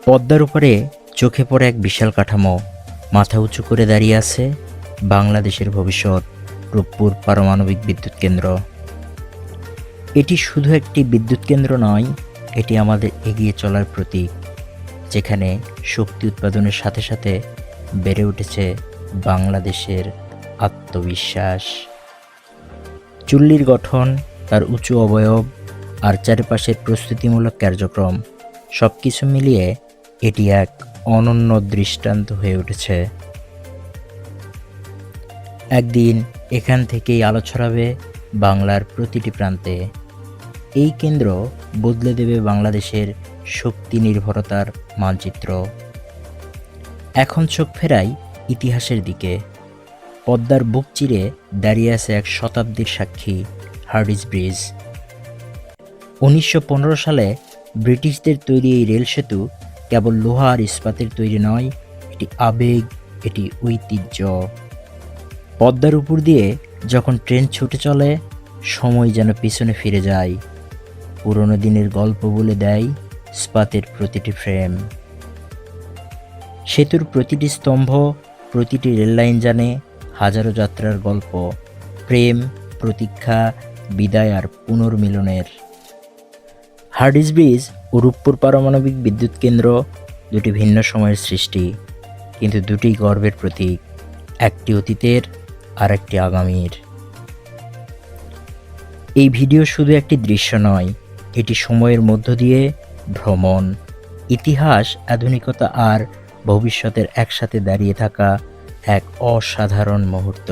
পদ্মার উপরে চোখে পড়ে এক বিশাল কাঠামো মাথা উঁচু করে দাঁড়িয়ে আছে বাংলাদেশের ভবিষ্যৎ রূপপুর পারমাণবিক বিদ্যুৎ কেন্দ্র। এটি শুধু একটি বিদ্যুৎ কেন্দ্র নয়, এটি আমাদের এগিয়ে চলার প্রতীক, যেখানে শক্তি উৎপাদনের সাথে সাথে বেড়ে উঠেছে বাংলাদেশের আত্মবিশ্বাস। চুল্লির গঠন, তার উঁচু অবয়ব আর চারপাশের প্রস্তুতিমূলক কার্যক্রম সব কিছু মিলিয়ে এটি এক অনন্য দৃষ্টান্ত হয়ে উঠেছে। একদিন এখান থেকেই আলো ছড়াবে বাংলার প্রতিটি প্রান্তে। এই কেন্দ্র বদলে দেবে বাংলাদেশের শক্তি নির্ভরতার মানচিত্র। এখন চোখ ফেরাই ইতিহাসের দিকে। পদ্মার বুক চিরে দাঁড়িয়ে আছে এক শতাব্দীর সাক্ষী, হার্ডিঞ্জ ব্রিজ। 1915 সালে ব্রিটিশদের তৈরি এই রেল সেতু কেবল লোহা আর ইস্পাতের তৈরি নয়, এটি আবেগ, এটি ঐতিহ্য। পদ্মার উপর দিয়ে যখন ট্রেন ছুটে চলে, সময় যেন পিছনে ফিরে যায়। পুরনো দিনের গল্প বলে দেয় ইস্পাতের প্রতিটি ফ্রেম। সেতুর প্রতিটি স্তম্ভ, প্রতিটি রেললাইন জানে হাজারো যাত্রার গল্প, প্রেম, প্রতীক্ষা, বিদায় আর পুনর্মিলনের। হার্ডিঞ্জ ব্রিজ ও রূপপুর পারমাণবিক বিদ্যুৎ কেন্দ্র দুটি ভিন্ন সময়ের সৃষ্টি, কিন্তু দুটি গর্বের প্রতীক, একটি অতীতের আর একটি আগামীর। এই ভিডিও শুধু একটি দৃশ্য নয়, এটি সময়ের মধ্য দিয়ে ভ্রমণ, ইতিহাস, আধুনিকতা আর ভবিষ্যতের একসাথে দাঁড়িয়ে থাকা এক অসাধারণ মুহূর্ত।